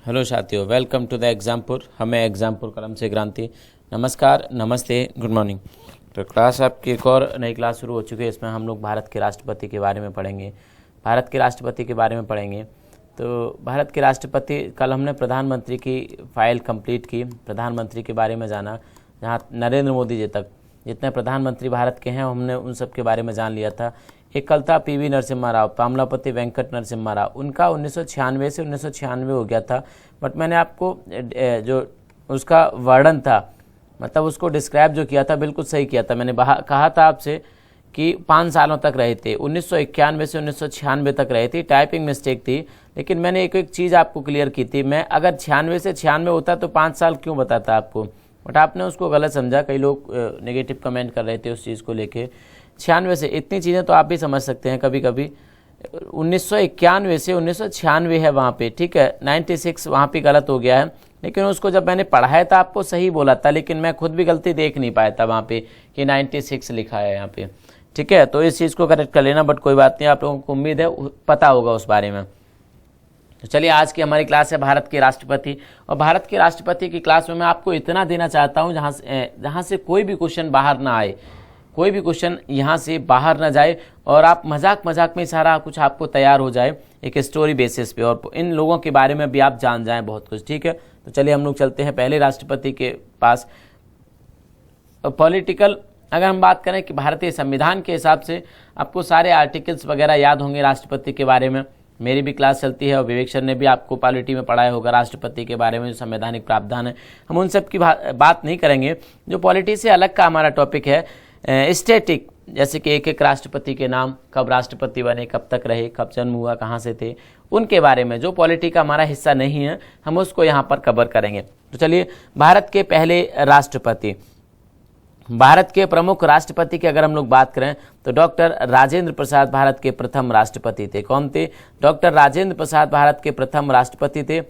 Hello साथियों, welcome to the Exampur. हमें एग्जामपुर कलम से क्रांति। नमस्कार, नमस्ते, गुड मॉर्निंग। तो क्लास आपकी एक और नई क्लास शुरू हो चुकी है। इसमें हम लोग भारत के राष्ट्रपति के बारे में पढ़ेंगे। भारत के राष्ट्रपति के बारे में पढ़ेंगे। तो भारत के राष्ट्रपति, कल हमने प्रधानमंत्री की फाइल कंप्लीट की, प्रधानमंत्री के बारे में जाना, जहाँ नरेंद्र मोदी जी तक जितने प्रधानमंत्री भारत के हैं हमने उन सब के बारे में जान लिया था। एक कल था पीवी नरसिम्हा राव, पामलापति वेंकट नरसिम्हा राव, उनका 1996 से 1996 हो गया था। बट मैंने आपको जो उसका वर्णन था, मतलब उसको डिस्क्राइब जो किया था, बिल्कुल सही किया था। मैंने कहा था आपसे कि 5 सालों तक रहे थे, 1991 से 1996 तक रहे थे। टाइपिंग मिस्टेक थी, लेकिन मैंने एक चीज़ आपको क्लियर की थी। मैं अगर 96 से 96 होता तो 5 साल क्यों बताता आपको, बट आपने उसको गलत समझा। कई लोग नेगेटिव कमेंट कर रहे थे उस चीज़ को लेके। 96 से इतनी चीज़ें तो आप भी समझ सकते हैं कभी कभी। 1991 से 1996 है वहाँ पे, ठीक है। 96 वहाँ पे गलत हो गया है, लेकिन उसको जब मैंने पढ़ाया था आपको सही बोला था, लेकिन मैं खुद भी गलती देख नहीं पाया था वहाँ पे कि 96 लिखा है यहाँ पे, ठीक है। तो इस चीज़ को करेक्ट कर लेना, बट कोई बात नहीं, आप लोगों को उम्मीद है पता होगा उस बारे में। तो चलिए, आज की हमारी क्लास है भारत के राष्ट्रपति। और भारत के राष्ट्रपति की क्लास में मैं आपको इतना देना चाहता हूँ जहाँ से कोई भी क्वेश्चन बाहर ना आए, कोई भी क्वेश्चन यहाँ से बाहर ना जाए, और आप मजाक मजाक में सारा कुछ आपको तैयार हो जाए एक स्टोरी बेसिस पे, और इन लोगों के बारे में भी आप जान जाएं बहुत कुछ, ठीक है। तो चलिए हम लोग चलते हैं पहले राष्ट्रपति के पास। पॉलिटिकल अगर हम बात करें कि भारतीय संविधान के हिसाब से आपको सारे आर्टिकल्स वगैरह याद होंगे राष्ट्रपति के बारे में। मेरी भी क्लास चलती है और विवेक सर ने भी आपको पॉलिटी में पढ़ाया होगा राष्ट्रपति के बारे में, जो संवैधानिक प्रावधान है। हम उन सब की बात नहीं करेंगे। जो पॉलिटी से अलग का हमारा टॉपिक है स्टैटिक, जैसे कि एक एक राष्ट्रपति के नाम, कब राष्ट्रपति बने, कब तक रहे, कब जन्म हुआ, कहाँ से थे, उनके बारे में। जो पॉलिटी का हमारा हिस्सा नहीं है हम उसको यहाँ पर कवर करेंगे। तो चलिए, भारत के पहले राष्ट्रपति, भारत के प्रमुख राष्ट्रपति की अगर हम लोग बात करें तो डॉक्टर राजेंद्र प्रसाद भारत के प्रथम राष्ट्रपति थे। कौन थे? डॉक्टर राजेंद्र प्रसाद भारत के प्रथम राष्ट्रपति थे।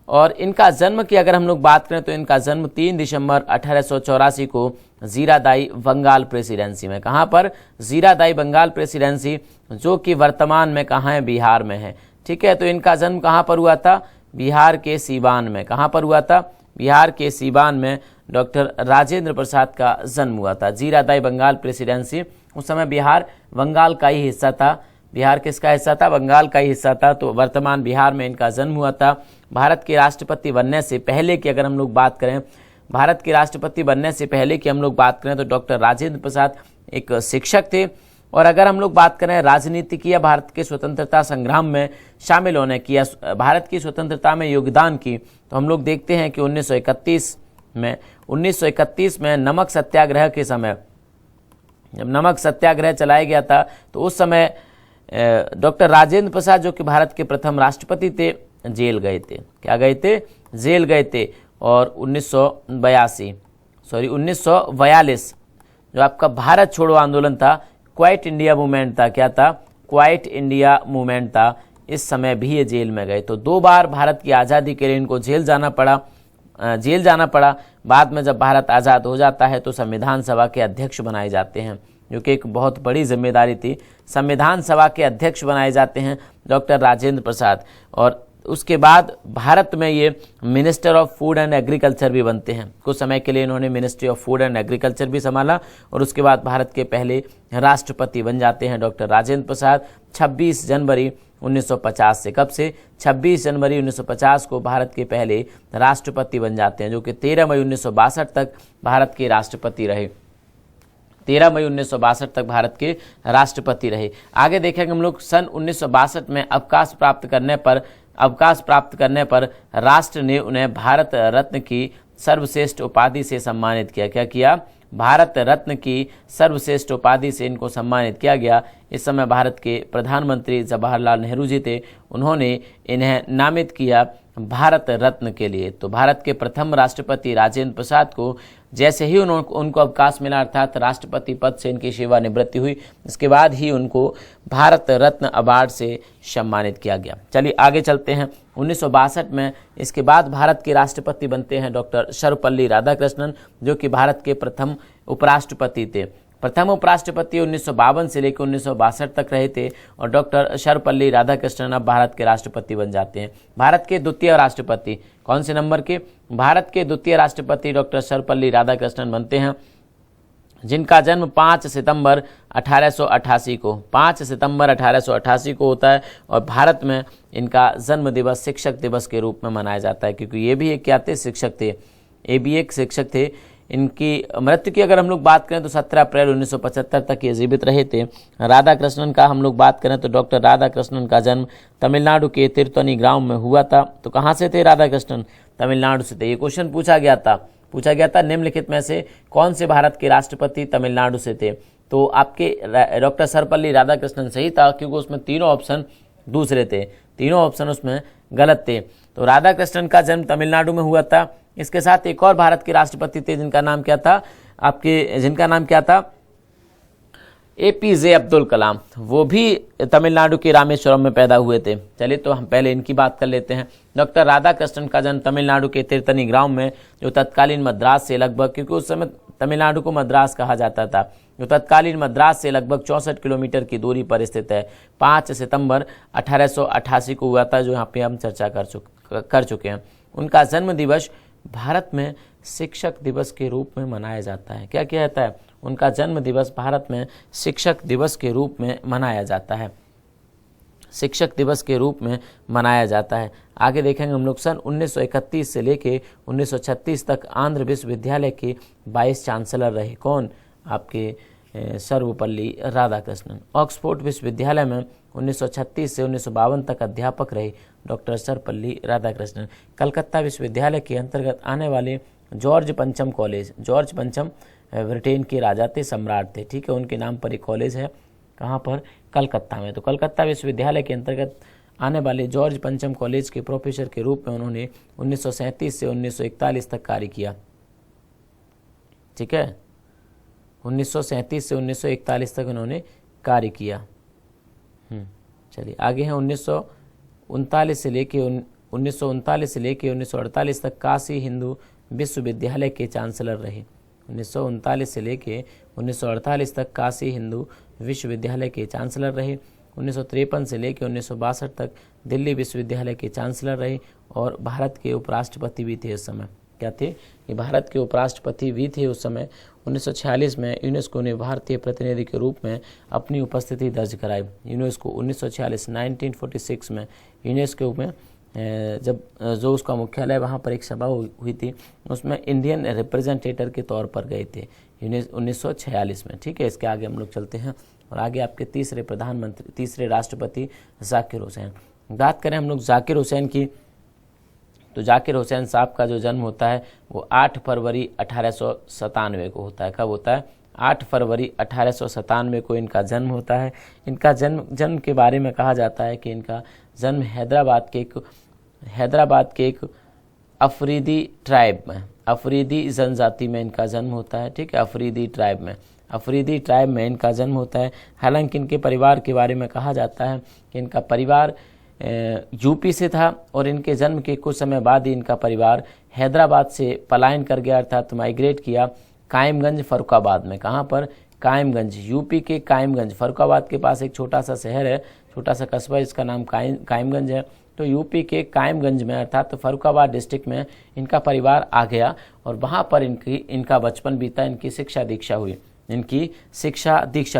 और इनका जन्म की अगर हम लोग बात करें तो इनका जन्म 3 दिसंबर 1884 को जीरादाई बंगाल प्रेसिडेंसी में। कहाँ पर? जीरादाई बंगाल प्रेसिडेंसी, जो कि वर्तमान में कहाँ है? बिहार में है, ठीक है। तो इनका जन्म कहाँ पर हुआ था? बिहार के सीवान में। कहाँ पर हुआ था? बिहार के सीवान में डॉक्टर राजेंद्र प्रसाद का जन्म हुआ था। जीरादाई बंगाल प्रेसिडेंसी, उस समय बिहार बंगाल का ही हिस्सा था। बिहार किसका हिस्सा था? बंगाल का ही हिस्सा था। तो वर्तमान बिहार में इनका जन्म हुआ था। भारत के राष्ट्रपति बनने से पहले की अगर हम लोग बात करें, भारत के राष्ट्रपति बनने से पहले की हम लोग बात करें तो डॉक्टर राजेंद्र प्रसाद एक शिक्षक थे। और अगर हम लोग बात करें राजनीति की या भारत के स्वतंत्रता संग्राम में शामिल होने की या भारत की स्वतंत्रता में योगदान की, तो हम लोग देखते हैं कि 1931 में नमक सत्याग्रह के समय, जब नमक सत्याग्रह चलाया गया था, तो उस समय डॉक्टर राजेंद्र प्रसाद, जो कि भारत के प्रथम राष्ट्रपति थे, जेल गए थे। क्या गए थे? जेल गए थे। और 1942 जो आपका भारत छोड़ो आंदोलन था, क्वाइट इंडिया मूवमेंट था। क्या था? क्वाइट इंडिया मूवमेंट था। इस समय भी ये जेल में गए। तो 2 बार भारत की आज़ादी के लिए इनको जेल जाना पड़ा। बाद में जब भारत आज़ाद हो जाता है तो संविधान सभा के अध्यक्ष बनाए जाते हैं, जो कि एक बहुत बड़ी जिम्मेदारी थी। संविधान सभा के अध्यक्ष बनाए जाते हैं डॉक्टर राजेंद्र प्रसाद। और उसके बाद भारत में ये minister of food and agriculture भी बनते हैं। कुछ समय के लिए इन्होंने ministry of food and agriculture भी संभाला। और उसके बाद भारत के पहले राष्ट्रपति बन जाते हैं डॉक्टर राजेंद्र प्रसाद 26 जनवरी 1950 से। कब से? 26 जनवरी 1950 को भारत के पहले राष्ट्रपति बन जाते हैं, जो कि 13 मई 1962 तक भारत के राष्ट्रपति रहे। 13 मई 1962 तक भारत के राष्ट्रपति रहे। आगे देखेंगे हम लोग, सन 1962 में अवकाश प्राप्त करने पर राष्ट्र ने उन्हें भारत रत्न की सर्वश्रेष्ठ उपाधि से सम्मानित किया। क्या किया? भारत रत्न की सर्वश्रेष्ठ उपाधि से इनको सम्मानित किया गया। इस समय भारत के प्रधानमंत्री जवाहरलाल नेहरू जी थे, उन्होंने इन्हें नामित किया भारत रत्न के लिए। तो भारत के प्रथम राष्ट्रपति राजेंद्र प्रसाद को जैसे ही उनको अवकाश मिला, अर्थात राष्ट्रपति पद से इनकी सेवानिवृत्ति हुई, इसके बाद ही उनको भारत रत्न अवार्ड से सम्मानित किया गया। चलिए आगे चलते हैं। 1962 में इसके बाद भारत के राष्ट्रपति बनते हैं डॉक्टर सर्वपल्ली राधाकृष्णन, जो कि भारत के प्रथम उपराष्ट्रपति थे। प्रथम उपराष्ट्रपति 1952 से लेकर 1962 तक रहे थे और डॉक्टर सर्वपल्ली राधाकृष्णन अब भारत के राष्ट्रपति बन जाते हैं। भारत के द्वितीय राष्ट्रपति कौन से नंबर के? भारत के द्वितीय राष्ट्रपति डॉक्टर सर्वपल्ली राधाकृष्णन बनते हैं, जिनका जन्म 5 सितंबर 1888 को 5 सितंबर 1888 को होता है और भारत में इनका जन्म दिवस शिक्षक दिवस के रूप में मनाया जाता है, क्योंकि ये भी एक क्या थे? शिक्षक थे। ये भी एक शिक्षक थे। इनकी मृत्यु की अगर हम लोग बात करें तो 17 अप्रैल 1975 तक ये जीवित रहे थे। राधाकृष्णन का हम लोग बात करें तो डॉक्टर राधाकृष्णन का जन्म तमिलनाडु के तिरुतनी ग्राम में हुआ था। तो कहाँ से थे राधाकृष्णन? तमिलनाडु से थे। ये क्वेश्चन पूछा गया था निम्नलिखित में से कौन से भारत के राष्ट्रपति तमिलनाडु से थे? तो आपके डॉक्टर सर्वपल्ली राधाकृष्णन सही था, क्योंकि उसमें तीनों ऑप्शन दूसरे थे, तीनों ऑप्शन उसमें गलत थे। तो राधाकृष्णन का जन्म तमिलनाडु में हुआ था। इसके साथ एक और भारत के राष्ट्रपति थे जिनका नाम क्या था? APJ अब्दुल कलाम। वो भी तमिलनाडु के रामेश्वरम में पैदा हुए थे। चलिए तो हम पहले इनकी बात कर लेते हैं। डॉक्टर राधाकृष्णन का जन्म तमिलनाडु के तिरुतनी ग्राम में, जो तत्कालीन मद्रास से लगभग, क्योंकि उस समय तमिलनाडु को मद्रास कहा जाता था, जो तत्कालीन मद्रास से लगभग 64 किलोमीटर की दूरी पर स्थित है। 5 सितंबर 1888 को हुआ था, जो यहाँ पे हम चर्चा कर चुके हैं। उनका जन्म दिवस भारत में शिक्षक दिवस के रूप में मनाया जाता है। क्या कहता है? उनका जन्म दिवस भारत में शिक्षक दिवस के रूप में मनाया जाता है, शिक्षक दिवस के रूप में मनाया जाता है। आगे देखेंगे हम लोग सन 1931 से लेके 1936 तक आंध्र विश्वविद्यालय के वाइस चांसलर रहे। कौन? आपके सर्वपल्ली राधाकृष्णन। ऑक्सफोर्ड विश्वविद्यालय में 1936 से 1952 तक अध्यापक रहे डॉक्टर सर्वपल्ली राधाकृष्णन। कलकत्ता विश्वविद्यालय के अंतर्गत आने वाले जॉर्ज पंचम कॉलेज, जॉर्ज पंचम ब्रिटेन के राजा थे, सम्राट थे, ठीक है, उनके नाम पर एक कॉलेज है। कहाँ पर? कलकत्ता में। तो कलकत्ता विश्वविद्यालय के अंतर्गत आने वाले जॉर्ज पंचम कॉलेज के प्रोफेसर के रूप में उन्होंने 1937 से 1941 तक कार्य किया। ठीक है, 1937 से 1941 तक उन्होंने कार्य किया। चलिए आगे हैं 1939 से लेके 1948 तक काशी हिंदू विश्वविद्यालय के चांसलर रहे। 1939 से लेके 1948 तक काशी हिंदू विश्वविद्यालय के चांसलर रहे। 1953 से लेके 1962 तक दिल्ली विश्वविद्यालय के चांसलर रहे और भारत के उपराष्ट्रपति भी थे उस समय। क्या थे? ये भारत के उपराष्ट्रपति भी थे उस समय। 1946 में यूनेस्को ने भारतीय प्रतिनिधि के रूप में अपनी उपस्थिति दर्ज कराई। यूनेस्को 1946 में यूनेस्को में जब जो उसका मुख्यालय वहाँ पर एक सभा हुई थी, उसमें इंडियन रिप्रेजेंटेटर के तौर पर गए थे 1946 में। ठीक है, इसके आगे हम लोग चलते हैं और आगे आपके तीसरे राष्ट्रपति जाकिर हुसैन। बात करें हम लोग जाकिर हुसैन की, तो जाकिर हुसैन साहब का जो जन्म होता है वो 8 फरवरी 1897 को होता है। कब होता है? 8 फरवरी 1897 को इनका जन्म होता है। इनका जन्म के बारे में कहा जाता है कि इनका जन्म हैदराबाद के एक अफरीदी ट्राइब में, अफरीदी जनजाति में इनका जन्म होता है। ठीक है, अफरीदी ट्राइब में इनका जन्म होता है। हालांकि इनके परिवार के बारे में कहा जाता है कि इनका परिवार यूपी से था और इनके जन्म के कुछ समय बाद ही इनका परिवार हैदराबाद से पलायन कर गया, अर्थात माइग्रेट किया कायमगंज फर्रुखाबाद में। कहाँ पर? कायमगंज, यूपी के कायमगंज, फर्रुखाबाद के पास एक छोटा सा शहर है, छोटा सा कस्बा, इसका नाम कायमगंज है। तो यूपी के कायमगंज में अर्थात फर्रुखाबाद डिस्ट्रिक्ट में इनका परिवार आ गया और वहाँ पर इनका बचपन बीता, इनकी शिक्षा दीक्षा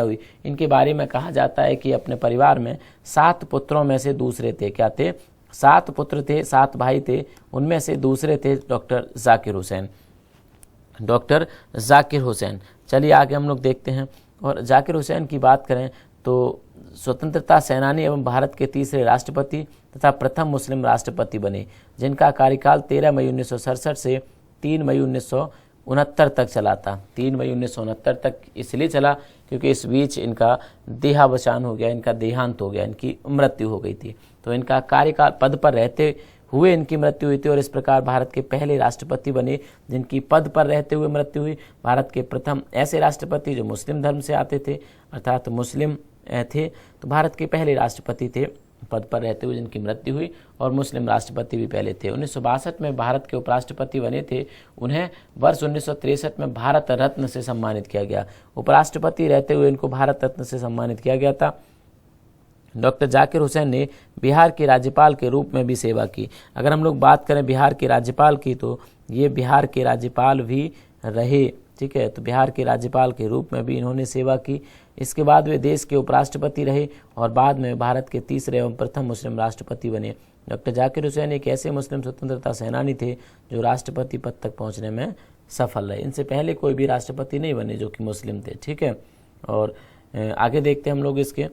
हुई। इनके बारे में कहा जाता है कि अपने परिवार में 7 पुत्रों में से दूसरे थे। क्या थे? 7 पुत्र थे, 7 भाई थे, उनमें से दूसरे थे डॉक्टर जाकिर हुसैन। चलिए आगे हम लोग देखते हैं और जाकिर हुसैन की बात करें तो स्वतंत्रता सेनानी एवं भारत के तीसरे राष्ट्रपति तथा प्रथम मुस्लिम राष्ट्रपति बने, जिनका कार्यकाल 13 मई 1967 से 3 मई 1969 तक चला था। 3 मई 1969 तक इसलिए चला क्योंकि इस बीच इनका देहावसान हो गया, इनका देहांत हो गया, इनकी मृत्यु हो गई थी। तो इनका कार्यकाल पद पर रहते हुए इनकी मृत्यु हुई थी और इस प्रकार भारत के पहले राष्ट्रपति बने जिनकी पद पर रहते हुए मृत्यु हुई। भारत के प्रथम ऐसे राष्ट्रपति जो मुस्लिम धर्म से आते थे, अर्थात मुस्लिम थे। तो भारत के पहले राष्ट्रपति थे पद पर रहते हुए जिनकी मृत्यु हुई, और मुस्लिम राष्ट्रपति भी पहले थे। 1962 में भारत के उपराष्ट्रपति बने थे। उन्हें वर्ष 1963 में भारत रत्न से सम्मानित किया गया। उपराष्ट्रपति रहते हुए इनको भारत रत्न से सम्मानित किया गया था। डॉक्टर जाकिर हुसैन ने बिहार के राज्यपाल के रूप में भी सेवा की। अगर हम लोग बात करें बिहार के राज्यपाल की, तो ये बिहार के राज्यपाल भी रहे, ठीक है। तो बिहार के राज्यपाल के रूप में भी इन्होंने सेवा की। इसके बाद वे देश के उपराष्ट्रपति रहे और बाद में भारत के तीसरे एवं प्रथम मुस्लिम राष्ट्रपति बने। डॉक्टर जाकिर हुसैन एक ऐसे मुस्लिम स्वतंत्रता सेनानी थे जो राष्ट्रपति पद तक पहुंचने में सफल रहे। इनसे पहले कोई भी राष्ट्रपति नहीं बने जो कि मुस्लिम थे, ठीक है। और आगे देखते हैं हम लोग इसके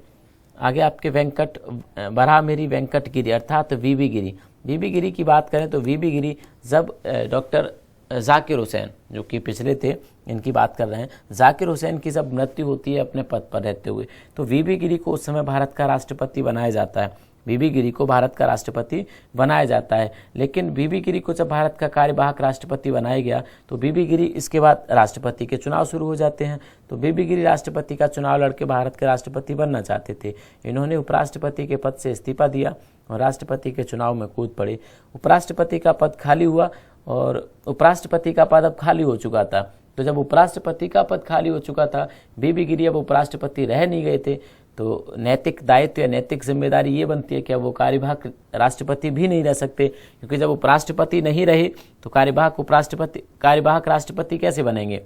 आगे आपके वेंकट बराहमिरी वेंकट गिरी अर्थात वीबी गिरी। वीबी गिरी की बात करें तो वीबी गिरी जब डॉक्टर जाकिर हुसैन जो कि पिछले थे, इनकी बात कर रहे हैं, जाकिर हुसैन की जब मृत्यु होती है अपने पद पर रहते हुए, तो वीबी गिरी को उस समय भारत का राष्ट्रपति बनाया जाता है। वीबी गिरी को भारत का राष्ट्रपति बनाया जाता है। लेकिन वीबी गिरी को जब भारत का कार्यवाहक राष्ट्रपति बनाया गया तो वीबी गिरी इसके बाद राष्ट्रपति के चुनाव शुरू हो जाते हैं। तो वीबी गिरी राष्ट्रपति का चुनाव लड़के भारत के राष्ट्रपति बनना चाहते थे। इन्होंने उपराष्ट्रपति के पद से इस्तीफा दिया और राष्ट्रपति के चुनाव में कूद पड़े। उपराष्ट्रपति का पद खाली हुआ और उपराष्ट्रपति का पद अब खाली हो चुका था। तो जब उपराष्ट्रपति का पद खाली हो चुका था, वीबी गिरी अब उपराष्ट्रपति रह नहीं गए थे, तो नैतिक दायित्व या नैतिक जिम्मेदारी ये बनती है कि अब वो कार्यवाहक राष्ट्रपति भी नहीं रह सकते, क्योंकि जब उपराष्ट्रपति नहीं रहे तो कार्यवाहक राष्ट्रपति कैसे बनेंगे।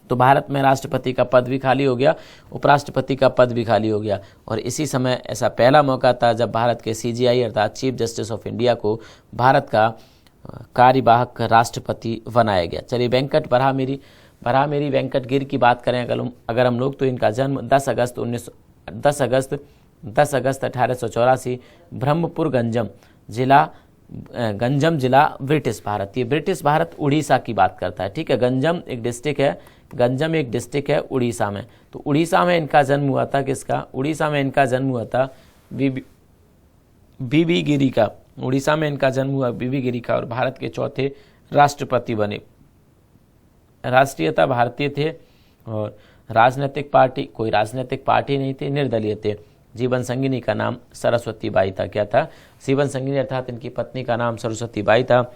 तो भारत में राष्ट्रपति का पद भी खाली हो गया, उपराष्ट्रपति का पद भी खाली हो गया। और इसी समय ऐसा पहला मौका था जब भारत के CJI अर्थात चीफ जस्टिस ऑफ इंडिया को भारत का कार्यवाहक राष्ट्रपति बनाया गया। चलिए वेंकट बराहमिरी वेंकट गिरी की बात करें अगर हम लोग, तो इनका जन्म 10 अगस्त 1884 ब्रह्मपुर गंजम जिला ब्रिटिश भारत, ये ब्रिटिश भारत उड़ीसा की बात करता है, ठीक है। गंजम एक डिस्ट्रिक्ट है उड़ीसा में। तो उड़ीसा में इनका जन्म हुआ था, किसका? उड़ीसा में इनका जन्म हुआ था बीबी गिरी का। उड़ीसा में इनका जन्म हुआ बीबी गिरी का और भारत के चौथे राष्ट्रपति बने। राष्ट्रीयता भारतीय थे और कोई राजनीतिक पार्टी नहीं थी, निर्दलीय थे। जीवन संगिनी का नाम सरस्वती बाई था। क्या था? जीवन संगिनी अर्थात इनकी पत्नी का नाम सरस्वती बाई था।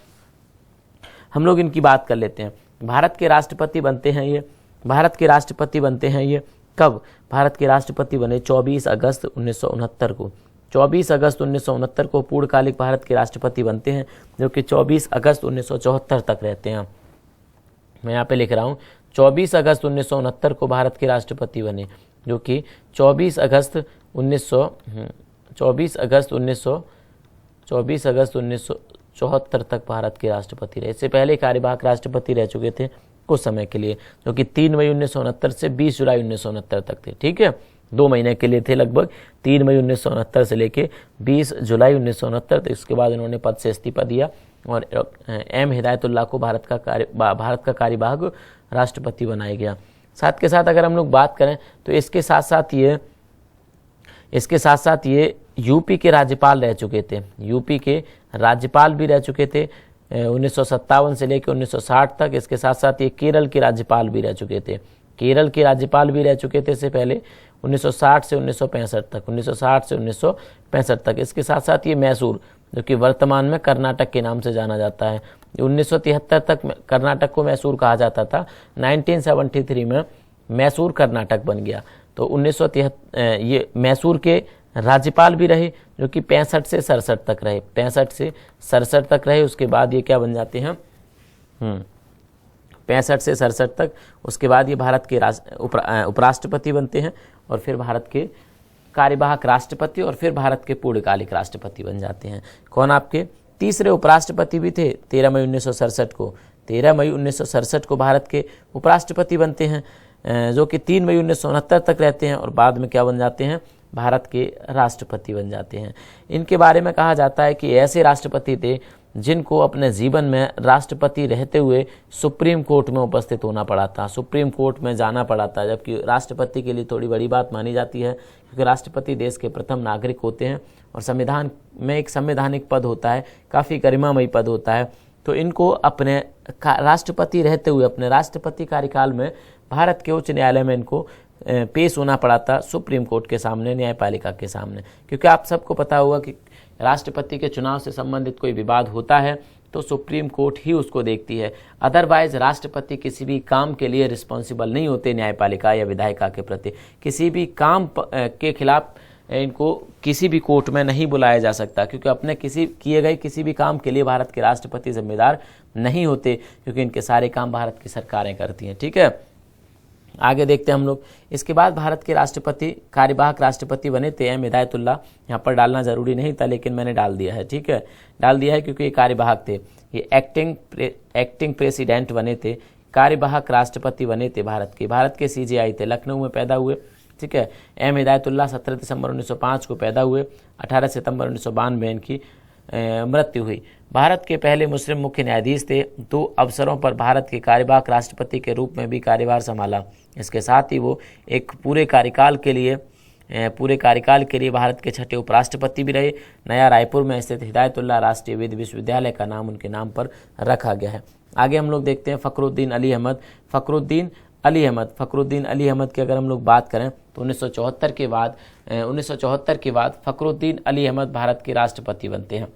हम लोग इनकी बात कर लेते हैं। भारत के राष्ट्रपति बनते हैं ये कब? भारत के राष्ट्रपति बने 24 अगस्त 1969 को। 24 अगस्त 1969 को पूर्णकालिक भारत के राष्ट्रपति बनते हैं, जो कि 24 अगस्त 1974 तक रहते हैं। मैं यहाँ पे लिख रहा हूँ 24 अगस्त 1969 को भारत के राष्ट्रपति बने, जो कि 24 अगस्त 1974 तक भारत के राष्ट्रपति रहे। इससे पहले कार्यवाहक राष्ट्रपति रह चुके थे कुछ समय के लिए, जो कि 3 मई 1969 से 20 जुलाई 1969 तक थे, ठीक है। 2 महीने के लिए थे लगभग, 3 मई 1969 से लेके 20 जुलाई 1969 तक। इसके बाद इन्होंने पद से इस्तीफा दिया और एम हिदायतुल्लाह को भारत का कार्यवाहक राष्ट्रपति बनाया गया। साथ के साथ अगर हम लोग बात करें तो इसके साथ ये यूपी के राज्यपाल रह चुके थे। यूपी के राज्यपाल भी रह चुके थे 1957 से लेकर 1960 तक। इसके साथ साथ ये केरल के राज्यपाल भी रह चुके थे। इससे पहले 1960 से 1965 तक। इसके साथ साथ ये मैसूर, जो कि वर्तमान में कर्नाटक के नाम से जाना जाता है, 1973 तक कर्नाटक को मैसूर कहा जाता था। 1973 में मैसूर कर्नाटक बन गया। तो 1973 ये मैसूर के राज्यपाल भी रहे, जो कि 65 से 67 तक रहे। 65 से 67 तक रहे। उसके बाद ये क्या बन जाते हैं? 65 से 67 तक। उसके बाद ये भारत के उपराष्ट्रपति बनते हैं और फिर भारत के कार्यवाहक राष्ट्रपति और फिर भारत के पूर्णकालिक राष्ट्रपति बन जाते हैं। कौन? आपके तीसरे उपराष्ट्रपति भी थे 13 मई 1967 को। 13 मई 1967 को भारत के उपराष्ट्रपति बनते हैं, जो कि 3 मई 1969 तक रहते हैं और बाद में क्या बन जाते हैं? भारत के राष्ट्रपति बन जाते हैं। इनके बारे में कहा जाता है कि ऐसे राष्ट्रपति थे जिनको अपने जीवन में राष्ट्रपति रहते हुए सुप्रीम कोर्ट में उपस्थित होना पड़ा था, सुप्रीम कोर्ट में जाना पड़ा था, जबकि राष्ट्रपति के लिए थोड़ी बड़ी बात मानी जाती है, क्योंकि राष्ट्रपति देश के प्रथम नागरिक होते हैं और संविधान में एक संवैधानिक पद होता है, काफ़ी गरिमामयी पद होता है। तो इनको अपने राष्ट्रपति रहते हुए अपने राष्ट्रपति कार्यकाल में भारत के उच्च न्यायालय में इनको पेश होना पड़ा था सुप्रीम कोर्ट के सामने, न्यायपालिका के सामने। क्योंकि आप सबको पता होगा कि राष्ट्रपति के चुनाव से संबंधित कोई विवाद होता है तो सुप्रीम कोर्ट ही उसको देखती है। अदरवाइज राष्ट्रपति किसी भी काम के लिए रिस्पॉन्सिबल नहीं होते न्यायपालिका या विधायिका के प्रति। किसी भी काम के खिलाफ इनको किसी भी कोर्ट में नहीं बुलाया जा सकता, क्योंकि अपने किए गए किसी भी काम के लिए भारत के राष्ट्रपति जिम्मेदार नहीं होते, क्योंकि इनके सारे काम भारत की सरकारें करती हैं। ठीक है, आगे देखते हैं हम लोग। इसके बाद भारत के राष्ट्रपति कार्यवाहक राष्ट्रपति बने थे एम हिदायतुल्लाह। यहाँ पर डालना जरूरी नहीं था लेकिन मैंने डाल दिया है। ठीक है, डाल दिया है क्योंकि ये कार्यवाहक थे। ये एक्टिंग प्रेसिडेंट बने थे, कार्यवाहक राष्ट्रपति बने थे भारत के CJI थे, लखनऊ में पैदा हुए। ठीक है, एम हिदायतुल्लाह 17 दिसंबर 1905 को पैदा हुए, 18 सितंबर 1992 में इनकी मृत्यु हुई। भारत के पहले मुस्लिम मुख्य न्यायाधीश थे। 2 अवसरों पर भारत के कार्यवाहक राष्ट्रपति के रूप में भी कार्यभार संभाला। इसके साथ ही वो एक पूरे कार्यकाल के लिए भारत के छठे उपराष्ट्रपति भी रहे। नया रायपुर में स्थित हिदायतुल्लाह राष्ट्रीय विधि विश्वविद्यालय का नाम उनके नाम पर रखा गया है। आगे हम लोग देखते हैं फखरुद्दीन अली अहमद। फखरुद्दीन अली अहमद की अगर हम लोग बात करें तो 1974 के बाद फखरुद्दीन अली अहमद भारत के राष्ट्रपति बनते हैं।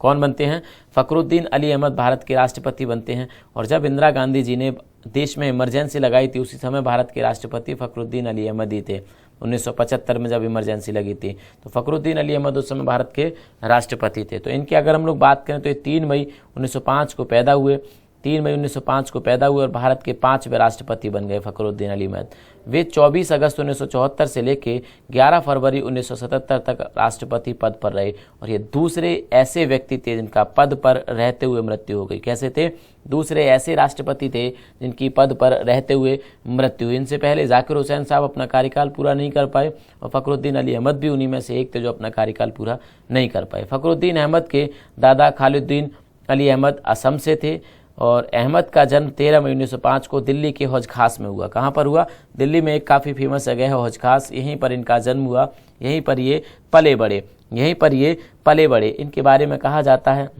कौन बनते हैं? फखरुद्दीन अली अहमद भारत के राष्ट्रपति बनते हैं। और जब इंदिरा गांधी जी ने देश में इमरजेंसी लगाई थी उसी समय भारत के राष्ट्रपति फखरुद्दीन अली अहमद ही थे। 1975 में जब इमरजेंसी लगी थी तो फखरुद्दीन अली अहमद उस समय भारत के राष्ट्रपति थे। तो इनकी अगर हम लोग बात करें तो ये 3 मई 1905 को पैदा हुए। 3 मई 1905 को पैदा हुए और भारत के 5वें राष्ट्रपति बन गए फखरुद्दीन अली अहमद। वे 24 अगस्त 1974 से लेकर 11 फरवरी 1977 तक राष्ट्रपति पद पर रहे और ये दूसरे ऐसे व्यक्ति थे जिनका पद पर रहते हुए मृत्यु हो गई। कैसे थे? दूसरे ऐसे राष्ट्रपति थे जिनकी पद पर रहते हुए मृत्यु हुई। इनसे पहले जाकिर हुसैन साहब अपना कार्यकाल पूरा नहीं कर पाए और फखरुद्दीन अली अहमद भी उन्हीं में से एक थे जो अपना कार्यकाल पूरा नहीं कर पाए। फखरुद्दीन अहमद के दादा खालिद्दीन अली अहमद असम से थे और अहमद का जन्म 13 मई 1905 को दिल्ली के हौज खास में हुआ। कहाँ पर हुआ? दिल्ली में एक काफ़ी फेमस जगह है हौज खास, यहीं पर इनका जन्म हुआ, यहीं पर ये पले बड़े। इनके बारे में कहा जाता है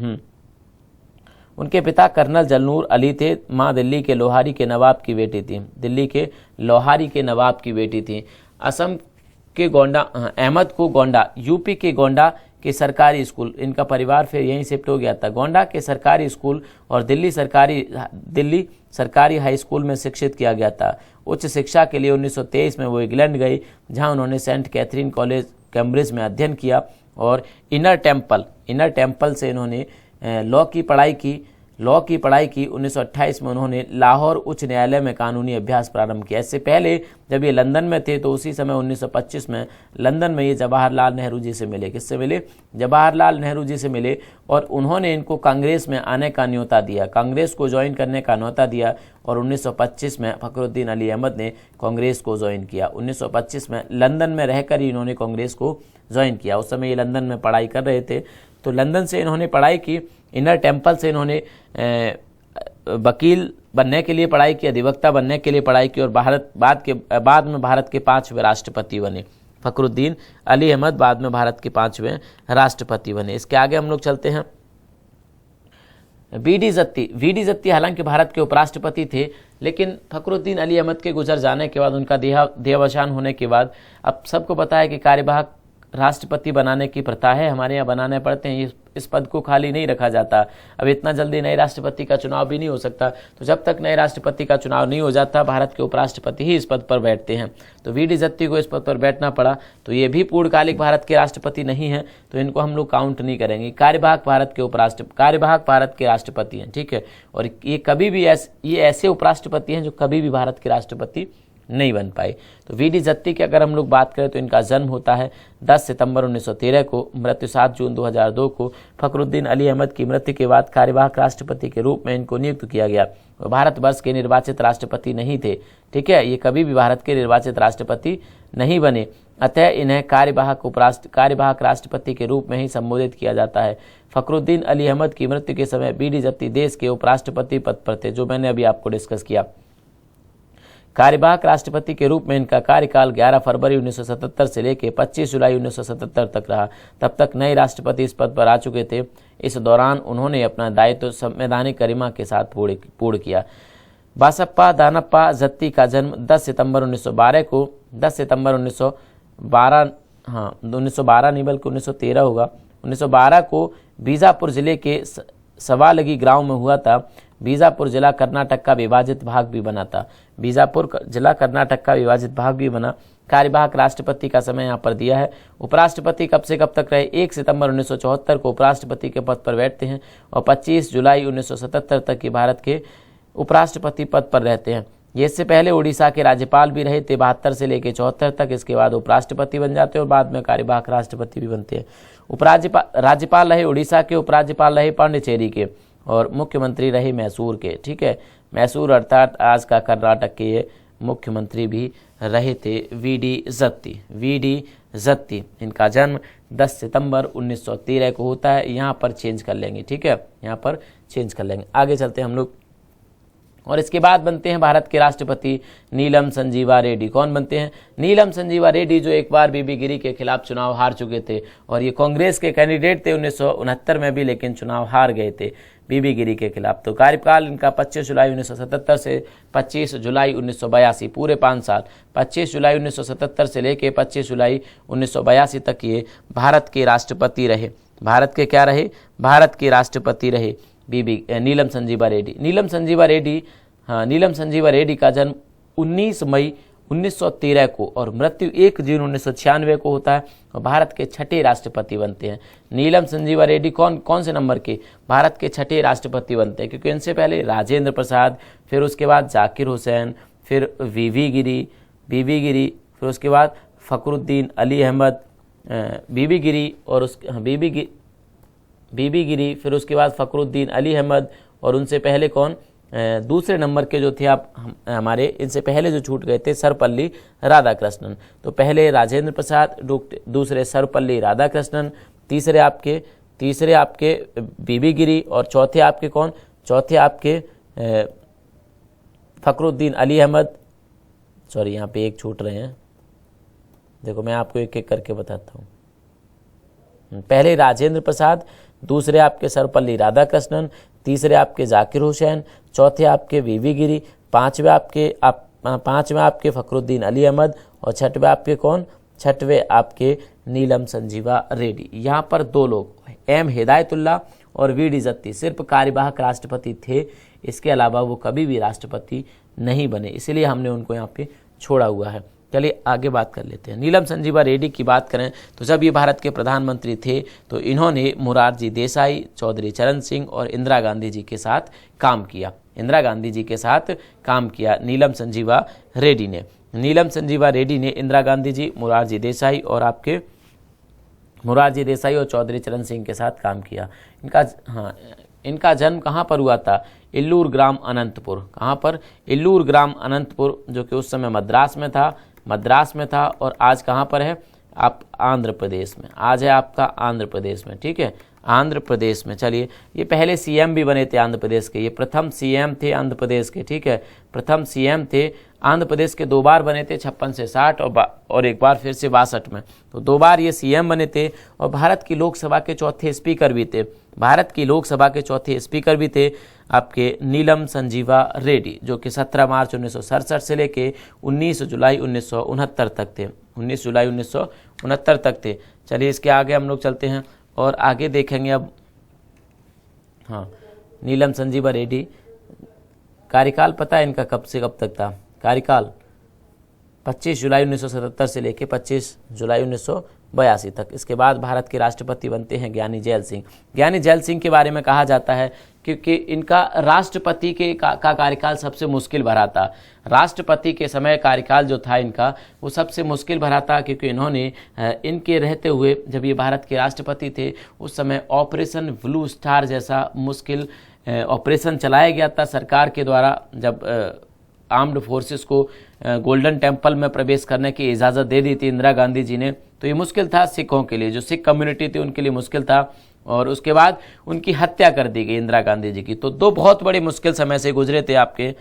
उनके पिता कर्नल जलनूर अली थे, माँ दिल्ली के लोहारी के नवाब की बेटी थी। असम के गोंडा, अहमद को गोंडा, यूपी के गोंडा के सरकारी स्कूल, इनका परिवार फिर यहीं शिफ्ट हो गया था। गोंडा के सरकारी स्कूल और दिल्ली सरकारी हाई स्कूल में शिक्षित किया गया था। उच्च शिक्षा के लिए 1923 में वो इंग्लैंड गई जहां उन्होंने सेंट कैथरीन कॉलेज कैम्ब्रिज में अध्ययन किया और इनर टेम्पल से इन्होंने लॉ की पढ़ाई की। 1928 में उन्होंने लाहौर उच्च न्यायालय में कानूनी अभ्यास प्रारंभ किया। इससे पहले जब ये लंदन में थे तो उसी समय 1925 में लंदन में ये जवाहरलाल नेहरू जी से मिले। किससे मिले? जवाहरलाल नेहरू जी से मिले और उन्होंने इनको कांग्रेस में आने का न्योता दिया, कांग्रेस को ज्वाइन करने का न्योता दिया और 1925 में फखरुद्दीन अली अहमद ने कांग्रेस को ज्वाइन किया। 1925 में लंदन में रहकर ही इन्होंने कांग्रेस को ज्वाइन किया। उस समय ये लंदन में पढ़ाई कर रहे थे तो लंदन से इन्होंने पढ़ाई की। इनर टेम्पल से इन्होंने वकील बनने के लिए पढ़ाई की, अधिवक्ता बनने के लिए पढ़ाई की और बाद में भारत के 5वें राष्ट्रपति बने। फखरुद्दीन अली अहमद बाद में भारत के 5वें राष्ट्रपति बने। इसके आगे हम लोग चलते हैं। वी डी जत्ती हालांकि भारत के उपराष्ट्रपति थे लेकिन फखरुद्दीन अली अहमद के गुजर जाने के बाद, उनका देहावसान होने के बाद, अब सबको पता है कि कार्यवाहक राष्ट्रपति बनाने की प्रथा है, हमारे यहाँ बनाने पड़ते हैं। इस पद को खाली नहीं रखा जाता। अब इतना जल्दी नए राष्ट्रपति का चुनाव भी नहीं हो सकता, तो जब तक नए राष्ट्रपति का चुनाव नहीं हो जाता भारत के उपराष्ट्रपति ही इस पद पर बैठते हैं। तो वी डी जत्ती को इस पद पर बैठना पड़ा, तो ये भी पूर्णकालिक भारत के राष्ट्रपति नहीं है, तो इनको हम लोग काउंट नहीं करेंगे। कार्यवाहक भारत के राष्ट्रपति हैं। ठीक है, और ये कभी भी ये ऐसे उपराष्ट्रपति हैं जो कभी भी भारत के राष्ट्रपति नहीं बन पाए। तो वी डी जत्ती की अगर हम लोग बात करें तो इनका जन्म होता है 10 सितंबर 1913 को, मृत्यु 7 जून 2002 को। फखरुद्दीन अली अहमद की मृत्यु के बाद कार्यवाहक राष्ट्रपति के रूप में इनको नियुक्त किया गया। वो भारत वर्ष के निर्वाचित राष्ट्रपति नहीं थे। ठीक है, ये कभी भी भारत के निर्वाचित राष्ट्रपति नहीं बने, अतः इन्हें कार्यवाहक राष्ट्रपति के रूप में ही संबोधित किया जाता है। फखरुद्दीन अली अहमद की मृत्यु के समय वी डी जत्ती देश के उपराष्ट्रपति पद पर थे, जो मैंने अभी आपको डिस्कस किया। कार्यवाहक राष्ट्रपति के रूप में इनका कार्यकाल 11 फरवरी 1977 से लेकर 25 जुलाई 1977 तक रहा। तब तक नए राष्ट्रपति इस पद पर आ चुके थे। इस दौरान उन्होंने अपना दायित्व संवैधानिक गरिमा के साथ पूर्ण किया। बासप्पा दानप्पा जत्ती का जन्म 10 सितंबर 1912 को 10 सितंबर 1912 1912 नहीं बल्कि 1913 होगा। 1912 को बीजापुर जिले के सवालगी गांव में हुआ था। बीजापुर जिला कर्नाटक का विभाजित भाग भी बना था। बीजापुर जिला कर्नाटक का विभाजित भाग भी बना। कार्यवाहक राष्ट्रपति का समय यहाँ पर दिया है। उपराष्ट्रपति कब से कब तक रहे? 1 सितंबर 1974 को उपराष्ट्रपति के पद पर बैठते हैं और 25 जुलाई 1977 तक के भारत के उपराष्ट्रपति पद पर रहते हैं। ये इससे पहले उड़ीसा के राज्यपाल भी रहे थे 72 से लेकर 74 तक। इसके बाद उपराष्ट्रपति बन जाते हैं और बाद में कार्यवाहक राष्ट्रपति भी बनते हैं। राज्यपाल रहे उड़ीसा के, उपराज्यपाल रहे पांडिचेरी के और मुख्यमंत्री रहे मैसूर के। ठीक है, मैसूर अर्थात आज का कर्नाटक के ये मुख्यमंत्री भी रहे थे वीडी जत्ती। इनका जन्म 10 सितंबर 1913 को होता है। यहाँ पर चेंज कर लेंगे। ठीक है, यहाँ पर चेंज कर लेंगे। आगे चलते हैं हम लोग और इसके बाद बनते हैं भारत के राष्ट्रपति नीलम संजीवा रेड्डी। कौन बनते हैं? नीलम संजीवा रेड्डी, जो एक बार बीबी गिरी के खिलाफ चुनाव हार चुके थे और ये कांग्रेस के कैंडिडेट थे 1969 में भी, लेकिन चुनाव हार गए थे बीबी गिरी के खिलाफ। तो कार्यकाल इनका 25 जुलाई 1977 से 25 जुलाई 1982, पूरे 5 साल। 25 जुलाई 1977 से लेके 25 जुलाई 1982 तक ये भारत के राष्ट्रपति रहे। भारत के क्या रहे? भारत के राष्ट्रपति रहे नीलम संजीवा रेड्डी। नीलम संजीवा रेड्डी का जन्म 19 मई 1913 को और मृत्यु 1 जून 1996 को होता है और भारत के 6ठे राष्ट्रपति बनते हैं। नीलम संजीवा रेड्डी कौन से नंबर के? भारत के 6ठे राष्ट्रपति बनते हैं, क्योंकि इनसे पहले राजेंद्र प्रसाद, फिर उसके बाद जाकिर हुसैन, फिर बीबी गिरी, फिर उसके बाद फखरुद्दीन अली अहमद, बीबी गिरी, फिर उसके बाद फखरुद्दीन अली अहमद और उनसे पहले कौन? दूसरे नंबर के जो थे आप हमारे, इनसे पहले जो छूट गए थे, सर्वपल्ली राधाकृष्णन। तो पहले राजेंद्र प्रसाद, दूसरे सर्वपल्ली राधाकृष्णन, तीसरे आपके बीबी गिरी और चौथे आपके कौन? चौथे आपके फखरुद्दीन अली अहमद। सॉरी, यहाँ पे एक छूट रहे हैं, देखो मैं आपको एक एक करके बताता हूँ। पहले राजेंद्र प्रसाद, दूसरे आपके सर्वपल्ली राधाकृष्णन, तीसरे आपके जाकिर हुसैन, चौथे आपके बीबी गिरी, पांचवें आपके फखरुद्दीन अली अहमद और छठवें आपके कौन? छठवें आपके नीलम संजीवा रेड्डी। यहाँ पर 2 लोग, एम हिदायतुल्लाह और वीडी जत्ती, सिर्फ कार्यवाहक राष्ट्रपति थे। इसके अलावा वो कभी भी राष्ट्रपति नहीं बने, इसीलिए हमने उनको यहाँ पे छोड़ा हुआ है। चलिए आगे बात कर लेते हैं। नीलम संजीवा रेड्डी की बात करें तो जब ये भारत के प्रधानमंत्री थे तो इन्होंने मोरारजी देसाई, चौधरी चरण सिंह और इंदिरा गांधी जी के साथ काम किया। नीलम संजीवा रेड्डी ने इंदिरा गांधी जी, मोरारजी देसाई और चौधरी चरण सिंह के साथ काम किया। इनका जन्म कहाँ पर हुआ था? इल्लूर ग्राम अनंतपुर। कहाँ पर? इल्लूर ग्राम अनंतपुर, जो कि उस समय मद्रास में था और आज कहाँ पर है? आप आंध्र प्रदेश में। आज है आपका आंध्र प्रदेश में। ठीक है, आंध्र प्रदेश में। चलिए, ये पहले सीएम भी बने थे आंध्र प्रदेश के, ये प्रथम सीएम थे आंध्र प्रदेश के। ठीक है, प्रथम सीएम थे आंध्र प्रदेश के। 2 बार बने थे, 56 से 60 और एक बार फिर से 62 में। तो 2 बार ये सीएम बने थे और भारत की लोकसभा के चौथे स्पीकर भी थे आपके नीलम संजीवा रेड्डी, जो कि 17 मार्च 1967 से लेके 19 जुलाई 1969 तक थे। चलिए इसके आगे हम लोग चलते हैं और आगे देखेंगे अब। नीलम संजीवा रेड्डी, कार्यकाल पता है इनका कब से कब तक था? कार्यकाल 25 जुलाई 1977 से लेके 25 जुलाई 1982 तक। इसके बाद भारत के राष्ट्रपति बनते हैं ज्ञानी जैल सिंह के बारे में कहा जाता है क्योंकि इनका राष्ट्रपति का कार्यकाल सबसे मुश्किल भरा था। राष्ट्रपति के समय कार्यकाल जो था इनका, वो सबसे मुश्किल भरा था, क्योंकि इन्होंने इनके रहते हुए, जब ये भारत के राष्ट्रपति थे, उस समय ऑपरेशन ब्लू स्टार जैसा मुश्किल ऑपरेशन चलाया गया था सरकार के द्वारा। जब आर्म्ड फोर्सेस को गोल्डन टेम्पल में प्रवेश करने की इजाज़त दे दी थी इंदिरा गांधी जी ने, तो ये मुश्किल था सिखों के लिए, जो सिख कम्युनिटी थी उनके लिए मुश्किल था। और उसके बाद उनकी हत्या कर दी गई इंदिरा गांधी जी की। तो 2 बहुत बड़े मुश्किल समय से गुजरे थे आपके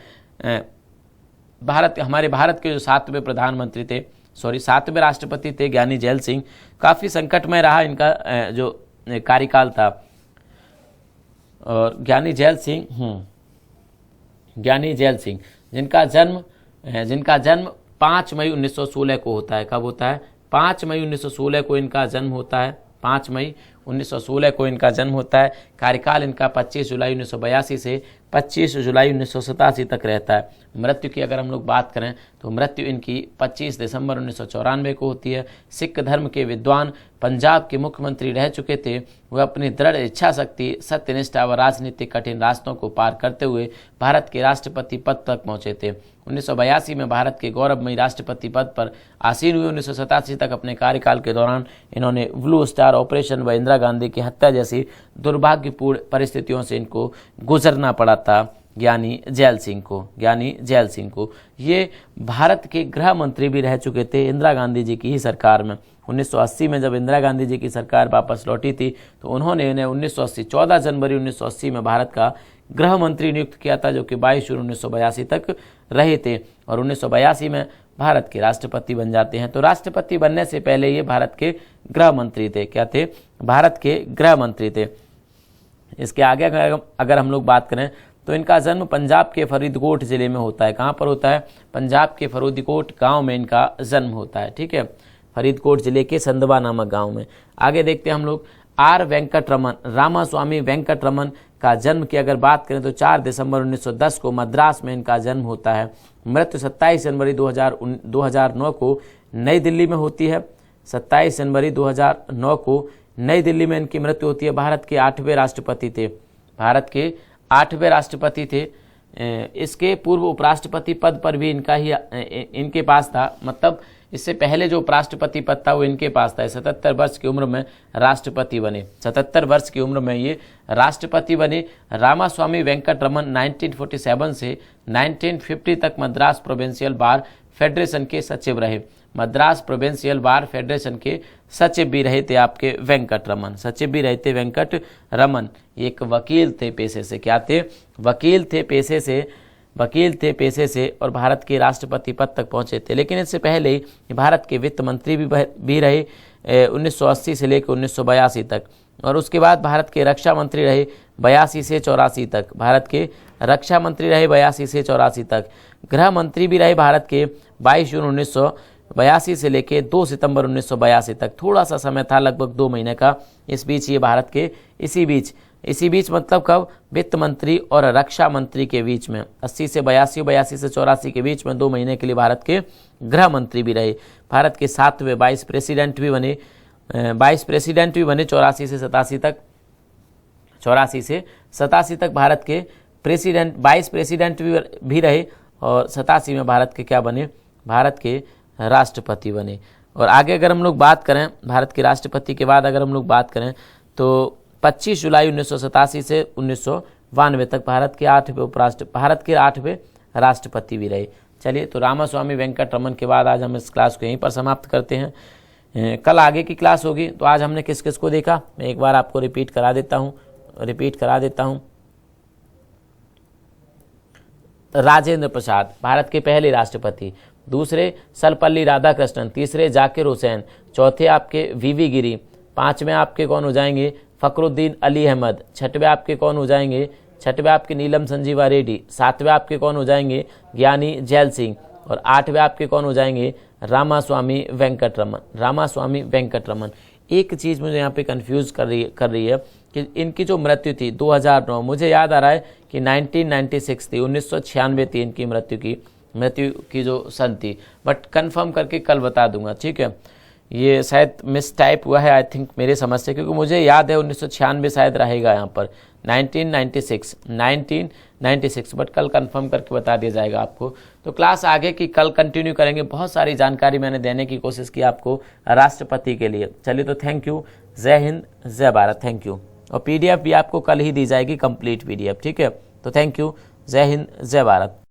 हमारे भारत के जो 7वें प्रधानमंत्री थे, 7वें राष्ट्रपति थे ज्ञानी जैल सिंह। काफ़ी संकटमय रहा इनका जो कार्यकाल था। और ज्ञानी जैल सिंह ज्ञानी जैल सिंह, जिनका जन्म 5 मई 1916 को होता है। कब होता है? 5 मई 1916 को इनका जन्म होता है। 5 मई 1916 को इनका जन्म होता है। कार्यकाल इनका 25 जुलाई 1982 से 25 जुलाई 1987 तक रहता है। मृत्यु की अगर हम लोग बात करें तो मृत्यु इनकी 25 दिसंबर 1994 को होती है। सिख धर्म के विद्वान, पंजाब के मुख्यमंत्री रह चुके थे। वह अपनी दृढ़ इच्छा शक्ति, सत्यनिष्ठा व राजनीतिक कठिन रास्तों को पार करते हुए भारत के राष्ट्रपति पद तक पहुंचे थे। 1982 में भारत के गौरवमयी राष्ट्रपति पद पर आसीन हुए। 1987 तक अपने कार्यकाल के दौरान इन्होंने ब्लू स्टार ऑपरेशन व इंदिरा गांधी की हत्या जैसी दुर्भाग्यपूर्ण परिस्थितियों से इनको गुजरना पड़ा था। ज्ञानी जैल सिंह को ये भारत के गृह मंत्री भी रह चुके थे इंदिरा गांधी जी की ही सरकार में। 1980 में जब इंदिरा गांधी जी की सरकार वापस लौटी थी तो उन्होंने इन्हें 14 जनवरी 1980 में भारत का गृह मंत्री नियुक्त किया था, जो कि 22 जून 1982 तक रहे थे और 1982 में भारत के राष्ट्रपति बन जाते हैं। तो राष्ट्रपति बनने से पहले ये भारत के गृह मंत्री थे। क्या थे? भारत के गृह मंत्री थे। इसके आगे अगर हम लोग बात करें तो इनका जन्म पंजाब के फरीदकोट जिले में होता है। कहाँ पर होता है? पंजाब के फरीदकोट गांव में इनका जन्म होता है। ठीक है, फरीदकोट जिले के संदवा नामक गांव में। आगे देखते हैं हम लोग आर वेंकटरमन, रामास्वामी वेंकटरमन का जन्म की अगर बात करें तो 4 दिसंबर 1910 को मद्रास में इनका जन्म होता है। मृत्यु 27 जनवरी 2009 को नई दिल्ली में होती है। 27 जनवरी 2009 को नई दिल्ली में इनकी मृत्यु होती है। भारत के 8वें राष्ट्रपति थे। भारत के 8वें राष्ट्रपति थे। इसके पूर्व उपराष्ट्रपति पद पर भी इनके पास था। मतलब इससे पहले जो उपराष्ट्रपति पद था वो इनके पास था। 77 वर्ष की उम्र में राष्ट्रपति बने। 77 वर्ष की उम्र में ये राष्ट्रपति बने। रामास्वामी वेंकटरमन 1947 से 1950 तक मद्रास प्रोविंशियल बार फेडरेशन के सचिव रहे। मद्रास प्रोविंशियल बार फेडरेशन के सचिव भी रहे थे आपके वेंकटरमन। एक वकील थे पेशे से। क्या थे? वकील थे पेशे से और भारत के राष्ट्रपति पद तक पहुंचे थे। लेकिन इससे पहले ही भारत के वित्त मंत्री भी रहे 1980 से लेकर 1982 तक। और उसके बाद भारत के रक्षा मंत्री रहे 82 से 84 तक। भारत के रक्षा मंत्री रहे 82 से 84 तक। गृह मंत्री भी रहे भारत के 22 जून 1982 से लेकर 2 सितंबर 1982 तक। थोड़ा सा समय था, लगभग 2 महीने का। इस बीच ये भारत के इसी बीच मतलब कब? वित्त मंत्री और रक्षा मंत्री के बीच में 80 से 82, 82 से 84 के बीच में 2 महीने के लिए भारत के गृह मंत्री भी रहे। भारत के 7वें वाइस प्रेसिडेंट भी बने 84 से 87 तक भारत के वाइस प्रेसिडेंट भी रहे और 87 में भारत के क्या बने? भारत के राष्ट्रपति बने। और आगे अगर हम लोग बात करें भारत के राष्ट्रपति के बाद अगर हम लोग बात करें तो 25 जुलाई 1987 से 1992 तक भारत के 8वें राष्ट्रपति भी रहे। चलिए, तो रामास्वामी वेंकटरमन के बाद आज हम इस क्लास को यहीं पर समाप्त करते हैं। कल आगे की क्लास होगी। तो आज हमने किस किस को देखा, मैं एक बार आपको रिपीट करा देता हूँ। राजेंद्र प्रसाद भारत के पहले राष्ट्रपति। दूसरे सर्वपल्ली राधाकृष्णन। तीसरे जाकिर हुसैन। चौथे आपके वीवी गिरी। 5वें आपके कौन हो जाएंगे? फखरुद्दीन अली अहमद। 6वें आपके कौन हो जाएंगे? 6वें आपके नीलम संजीवा रेड्डी। 7वें आपके कौन हो जाएंगे? ज्ञानी जैल सिंह। और 8वें आपके कौन हो जाएंगे? रामास्वामी वेंकटरमन। एक चीज़ मुझे यहाँ पे कंफ्यूज कर रही है कि इनकी जो मृत्यु थी 2009, मुझे याद आ रहा है कि 1996 थी, 1996 थी इनकी मृत्यु की जो सन थी, बट कंफर्म करके कल बता दूंगा। ठीक है, ये शायद मिस टाइप हुआ है आई थिंक मेरे समझ से, क्योंकि मुझे याद है 1996 शायद रहेगा यहाँ पर 1996, बट कल कंफर्म करके बता दिया जाएगा आपको। तो क्लास आगे की कल कंटिन्यू करेंगे। बहुत सारी जानकारी मैंने देने की कोशिश की आपको राष्ट्रपति के लिए। चलिए, तो थैंक यू। जय हिंद, जय भारत। Thank you. और PDF भी आपको कल ही दी जाएगी, कंप्लीट PDF। ठीक है, तो थैंक यू। जय हिंद, जय भारत।